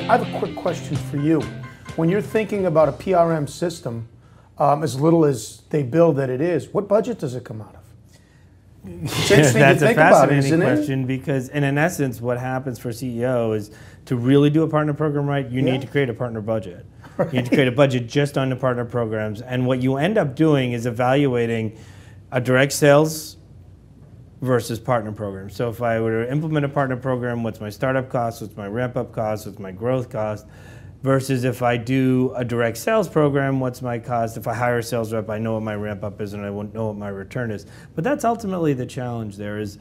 I have a quick question for you. When you're thinking about a PRM system, as little as they build that it is, what budget does it come out of? It's interesting That's to think a fascinating about it, question, because, and in essence, what happens for CEO is to really do a partner program right, you need to create a partner budget. Right. You need to create a budget just on the partner programs, and what you end up doing is evaluating a direct sales versus partner program. So if I were to implement a partner program, what's my startup cost, what's my ramp-up cost, what's my growth cost, versus if I do a direct sales program, what's my cost? If I hire a sales rep, I know what my ramp-up is and I won't know what my return is. But that's ultimately the challenge there is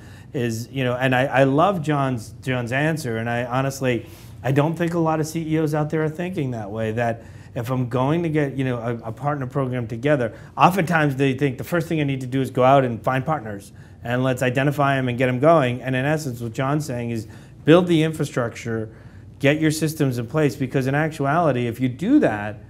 you know, and I love John's answer, and I honestly, I don't think a lot of CEOs out there are thinking that way, that if I'm going to get, you know, a partner program together, oftentimes they think the first thing I need to do is go out and find partners and let's identify them and get them going. And in essence, what John's saying is build the infrastructure, get your systems in place, because in actuality, if you do that,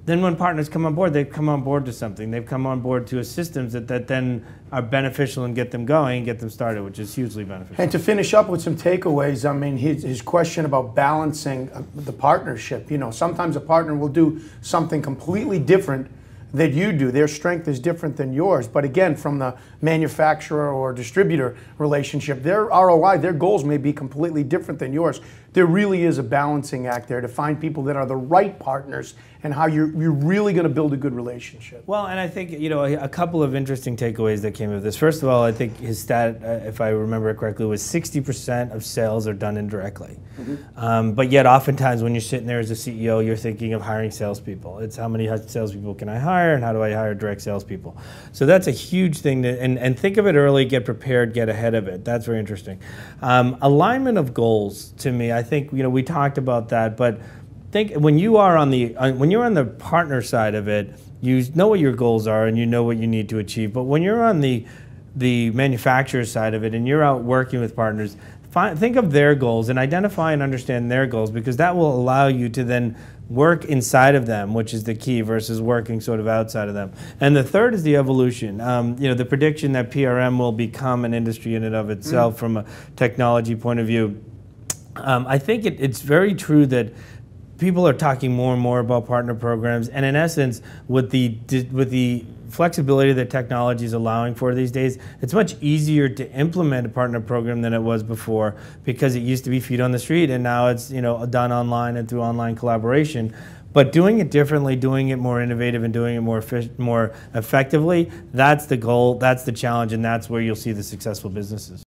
then when partners come on board, they've come on board to something. They've come on board to a systems that then are beneficial and get them going, get them started, which is hugely beneficial. And to finish up with some takeaways, I mean, his question about balancing the partnership. You know, sometimes a partner will do something completely different that you do. Their strength is different than yours. But again, from the manufacturer or distributor relationship, their ROI, their goals may be completely different than yours. There really is a balancing act there to find people that are the right partners and how you're really going to build a good relationship. Well, and I think, you know, a couple of interesting takeaways that came of this. First of all, I think his stat, if I remember it correctly, was 60% of sales are done indirectly. Mm-hmm. But yet oftentimes when you're sitting there as a CEO, you're thinking of hiring salespeople. It's how many salespeople can I hire and how do I hire direct salespeople? So that's a huge thing, and think of it early, get prepared, get ahead of it. That's very interesting. Alignment of goals, to me, I think, you know, we talked about that, but think when you are on the partner side of it, you know what your goals are and you know what you need to achieve. But when you're on the manufacturer side of it and you're out working with partners, think of their goals and identify and understand their goals, because that will allow you to then work inside of them, which is the key, versus working sort of outside of them. And the third is the evolution. You know, the prediction that PRM will become an industry in and of itself from a technology point of view. I think it's very true that people are talking more and more about partner programs, and in essence, with the flexibility that technology is allowing for these days, it's much easier to implement a partner program than it was before, because it used to be feet on the street, and now it's, you know, done online and through online collaboration. But doing it differently, doing it more innovative, and doing it more effectively, that's the goal, that's the challenge, and that's where you'll see the successful businesses.